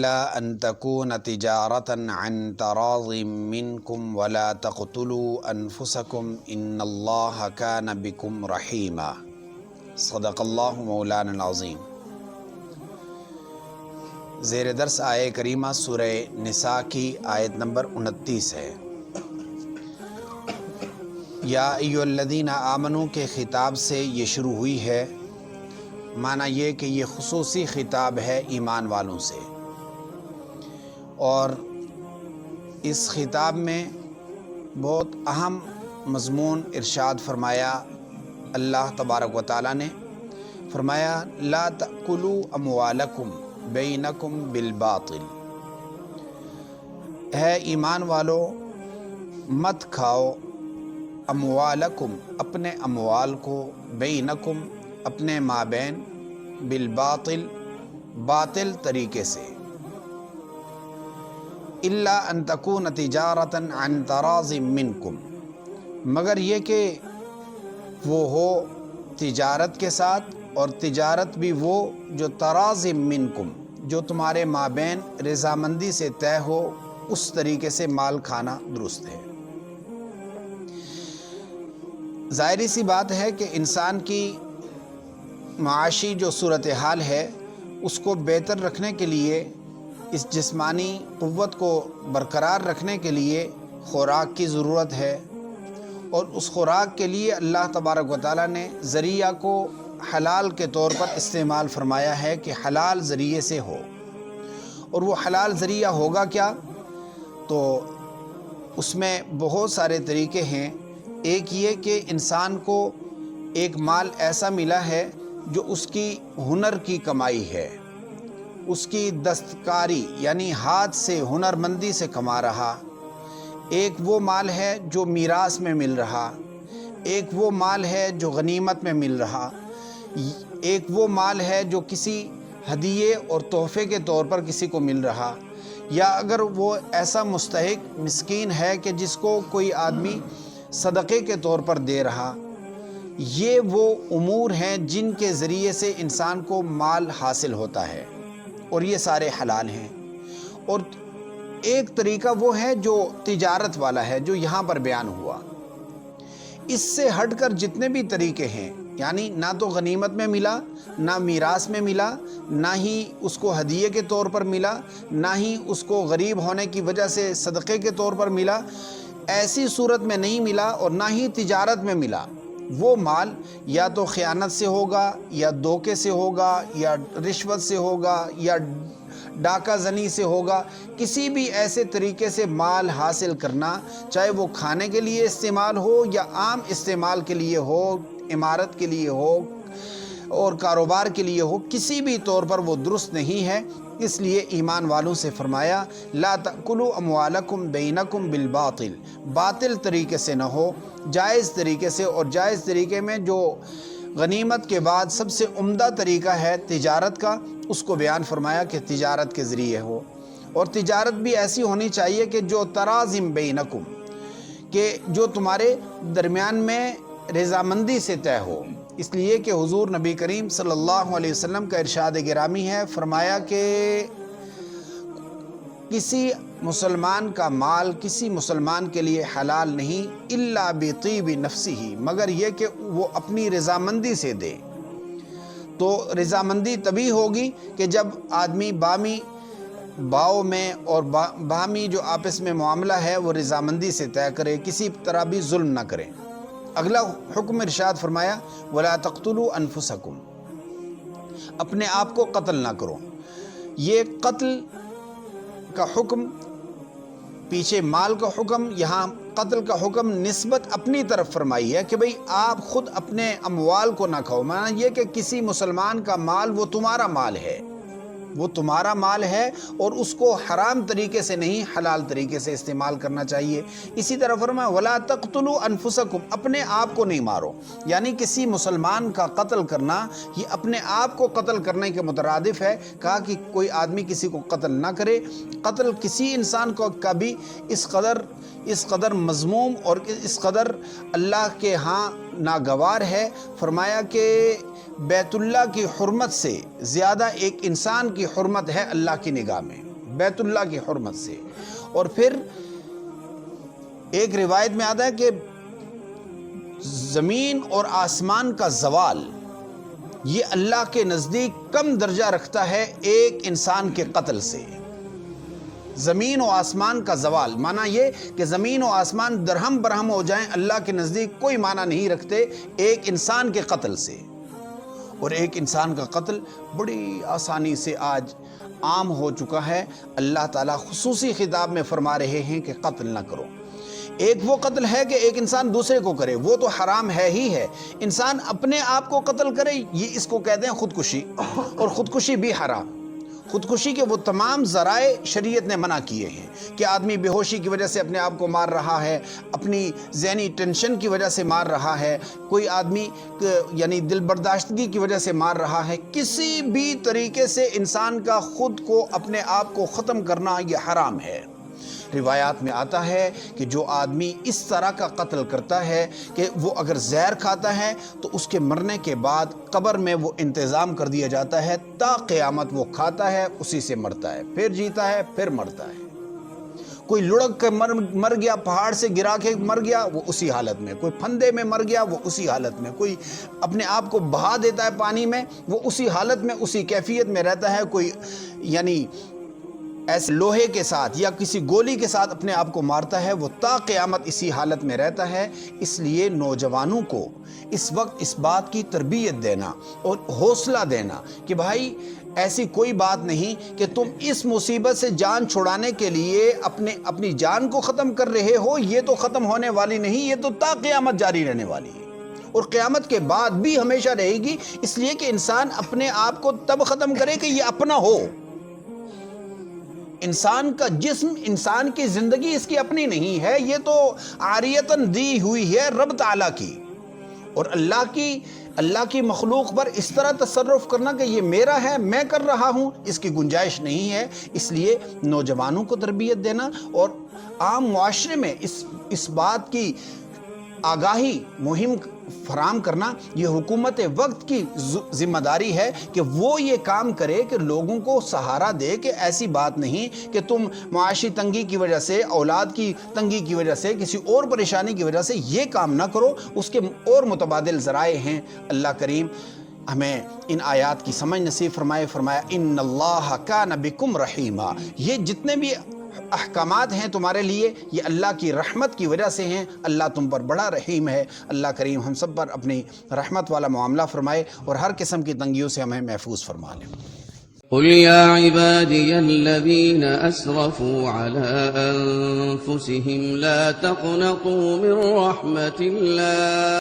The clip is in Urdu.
إلا أن تكون تجارة عن تراض منكم ولا تقتلوا أنفسكم إن الله كان بكم رحيما۔ صدق اللہ مولانا العظیم۔ زیر درس آیہ کریمہ سورہ نساء کی آیت نمبر 29 ہے۔ یا ایھا الذین آمنوا کے خطاب سے یہ شروع ہوئی ہے، معنی یہ کہ یہ خصوصی خطاب ہے ایمان والوں سے، اور اس خطاب میں بہت اہم مضمون ارشاد فرمایا اللہ تبارک و تعالیٰ نے۔ فرمایا لا تأکلوا اموالکم بینکم بالباطل، ہے ایمان والو مت کھاؤ اموالکم اپنے اموال کو، بینکم اپنے مابین، بالباطل باطل طریقے سے، الا ان تکون تجارتا عن تراض منکم، مگر یہ کہ وہ ہو تجارت کے ساتھ، اور تجارت بھی وہ جو تراض منکم، جو تمہارے مابین رضامندی سے طے ہو، اس طریقے سے مال کھانا درست ہے۔ ظاہری سی بات ہے کہ انسان کی معاشی جو صورتحال ہے اس کو بہتر رکھنے کے لیے، اس جسمانی قوت کو برقرار رکھنے کے لیے خوراک کی ضرورت ہے، اور اس خوراک کے لیے اللہ تبارک و تعالیٰ نے ذریعہ کو حلال کے طور پر استعمال فرمایا ہے کہ حلال ذریعے سے ہو۔ اور وہ حلال ذریعہ ہوگا کیا؟ تو اس میں بہت سارے طریقے ہیں۔ ایک یہ کہ انسان کو ایک مال ایسا ملا ہے جو اس کی ہنر کی کمائی ہے، اس کی دستکاری یعنی ہاتھ سے ہنرمندی سے کما رہا۔ ایک وہ مال ہے جو میراث میں مل رہا، ایک وہ مال ہے جو غنیمت میں مل رہا، ایک وہ مال ہے جو کسی ہدیے اور تحفے کے طور پر کسی کو مل رہا، یا اگر وہ ایسا مستحق مسکین ہے کہ جس کو کوئی آدمی صدقے کے طور پر دے رہا۔ یہ وہ امور ہیں جن کے ذریعے سے انسان کو مال حاصل ہوتا ہے، اور یہ سارے حلال ہیں۔ اور ایک طریقہ وہ ہے جو تجارت والا ہے، جو یہاں پر بیان ہوا۔ اس سے ہٹ کر جتنے بھی طریقے ہیں، یعنی نہ تو غنیمت میں ملا، نہ میراث میں ملا، نہ ہی اس کو ہدیے کے طور پر ملا، نہ ہی اس کو غریب ہونے کی وجہ سے صدقے کے طور پر ملا، ایسی صورت میں نہیں ملا، اور نہ ہی تجارت میں ملا۔ وہ مال یا تو خیانت سے ہوگا، یا دھوکے سے ہوگا، یا رشوت سے ہوگا، یا ڈاکہ زنی سے ہوگا۔ کسی بھی ایسے طریقے سے مال حاصل کرنا، چاہے وہ کھانے کے لیے استعمال ہو یا عام استعمال کے لیے ہو، عمارت کے لیے ہو اور کاروبار کے لیے ہو، کسی بھی طور پر وہ درست نہیں ہے۔ اس لیے ایمان والوں سے فرمایا لا تأکلوا اموالکم بینکم بالباطل، باطل طریقے سے نہ ہو، جائز طریقے سے۔ اور جائز طریقے میں جو غنیمت کے بعد سب سے عمدہ طریقہ ہے تجارت کا، اس کو بیان فرمایا کہ تجارت کے ذریعے ہو، اور تجارت بھی ایسی ہونی چاہیے کہ جو تراضم بینکم، کہ جو تمہارے درمیان میں رضامندی سے طے ہو۔ اس لیے کہ حضور نبی کریم صلی اللہ علیہ وسلم کا ارشاد گرامی ہے، فرمایا کہ کسی مسلمان کا مال کسی مسلمان کے لیے حلال نہیں الا بطیب نفسہ، مگر یہ کہ وہ اپنی رضامندی سے دے۔ تو رضامندی تبھی ہوگی کہ جب آدمی بامی باؤ میں اور بامی جو آپس میں معاملہ ہے وہ رضامندی سے طے کرے، کسی طرح بھی ظلم نہ کرے۔ اگلا حکم ارشاد فرمایا وَلَا تَقْتُلُوا أَنفُسَكُمْ، اپنے آپ کو قتل نہ کرو۔ یہ قتل کا حکم، پیچھے مال کا حکم، یہاں قتل کا حکم نسبت اپنی طرف فرمائی ہے کہ بھئی آپ خود اپنے اموال کو نہ کھاؤ۔ معنی یہ کہ کسی مسلمان کا مال وہ تمہارا مال ہے، وہ تمہارا مال ہے، اور اس کو حرام طریقے سے نہیں حلال طریقے سے استعمال کرنا چاہیے۔ اسی طرح فرمایا وَلَا تَقْتُلُوا أَنفُسَكُمْ، اپنے آپ کو نہیں مارو۔ یعنی کسی مسلمان کا قتل کرنا یہ اپنے آپ کو قتل کرنے کے مترادف ہے۔ کہا کہ کوئی آدمی کسی کو قتل نہ کرے۔ قتل کسی انسان کو کبھی اس قدر مذموم اور اس قدر اللہ کے ہاں ناگوار ہے۔ فرمایا کہ بیت اللہ کی حرمت سے زیادہ ایک انسان کی حرمت ہے اللہ کی نگاہ میں۔ بیت اللہ کی حرمت سے۔ اور پھر ایک روایت میں آتا ہے کہ زمین اور آسمان کا زوال یہ اللہ کے نزدیک کم درجہ رکھتا ہے ایک انسان کے قتل سے۔ زمین و آسمان کا زوال معنی یہ کہ زمین و آسمان درہم برہم ہو جائیں، اللہ کے نزدیک کوئی معنی نہیں رکھتے ایک انسان کے قتل سے۔ اور ایک انسان کا قتل بڑی آسانی سے آج عام ہو چکا ہے۔ اللہ تعالیٰ خصوصی خطاب میں فرما رہے ہیں کہ قتل نہ کرو۔ ایک وہ قتل ہے کہ ایک انسان دوسرے کو کرے، وہ تو حرام ہے ہی ہے۔ انسان اپنے آپ کو قتل کرے، یہ اس کو کہتے ہیں خودکشی، اور خودکشی بھی حرام۔ خودکشی کے وہ تمام ذرائع شریعت نے منع کیے ہیں کہ آدمی بے ہوشی کی وجہ سے اپنے آپ کو مار رہا ہے، اپنی ذہنی ٹینشن کی وجہ سے مار رہا ہے، کوئی آدمی یعنی دل برداشتگی کی وجہ سے مار رہا ہے۔ کسی بھی طریقے سے انسان کا خود کو اپنے آپ کو ختم کرنا یہ حرام ہے۔ روایات میں آتا ہے کہ جو آدمی اس طرح کا قتل کرتا ہے کہ وہ اگر زہر کھاتا ہے تو اس کے مرنے کے بعد قبر میں وہ انتظام کر دیا جاتا ہے، تا قیامت وہ کھاتا ہے، اسی سے مرتا ہے، پھر جیتا ہے، پھر مرتا ہے۔ کوئی لڑک کے مر گیا، پہاڑ سے گرا کے مر گیا، وہ اسی حالت میں، کوئی پھندے میں مر گیا، وہ اسی حالت میں، کوئی اپنے آپ کو بہا دیتا ہے پانی میں، وہ اسی حالت میں، اسی کیفیت میں رہتا ہے۔ کوئی یعنی ایسے لوہے کے ساتھ یا کسی گولی کے ساتھ اپنے آپ کو مارتا ہے، وہ تا قیامت اسی حالت میں رہتا ہے۔ اس لیے نوجوانوں کو اس وقت اس بات کی تربیت دینا اور حوصلہ دینا کہ بھائی ایسی کوئی بات نہیں کہ تم اس مصیبت سے جان چھڑانے کے لیے اپنی جان کو ختم کر رہے ہو، یہ تو ختم ہونے والی نہیں، یہ تو تا قیامت جاری رہنے والی ہے، اور قیامت کے بعد بھی ہمیشہ رہے گی۔ اس لیے کہ انسان اپنے آپ کو تب ختم کرے کہ یہ اپنا ہو۔ انسان کا جسم، انسان کی زندگی اس کی اپنی نہیں ہے، یہ تو عاریتاً دی ہوئی ہے رب تعالیٰ کی، اور اللہ کی مخلوق پر اس طرح تصرف کرنا کہ یہ میرا ہے، میں کر رہا ہوں، اس کی گنجائش نہیں ہے۔ اس لیے نوجوانوں کو تربیت دینا اور عام معاشرے میں اس بات کی آگاہی مہم فراہم کرنا یہ حکومت وقت کی ذمہ داری ہے کہ وہ یہ کام کرے کہ لوگوں کو سہارا دے کہ ایسی بات نہیں کہ تم معاشی تنگی کی وجہ سے، اولاد کی تنگی کی وجہ سے، کسی اور پریشانی کی وجہ سے یہ کام نہ کرو، اس کے اور متبادل ذرائع ہیں۔ اللہ کریم ہمیں ان آیات کی سمجھ نصیب فرمایا ان اللہ کان بکم رحیما۔ یہ جتنے بھی احکامات ہیں تمہارے لیے یہ اللہ کی رحمت کی وجہ سے ہیں، اللہ تم پر بڑا رحیم ہے۔ اللہ کریم ہم سب پر اپنی رحمت والا معاملہ فرمائے اور ہر قسم کی تنگیوں سے ہمیں محفوظ فرما لے۔ قل يا عبادي الذين أسرفوا على أنفسهم لا تقنطوا من رحمة الله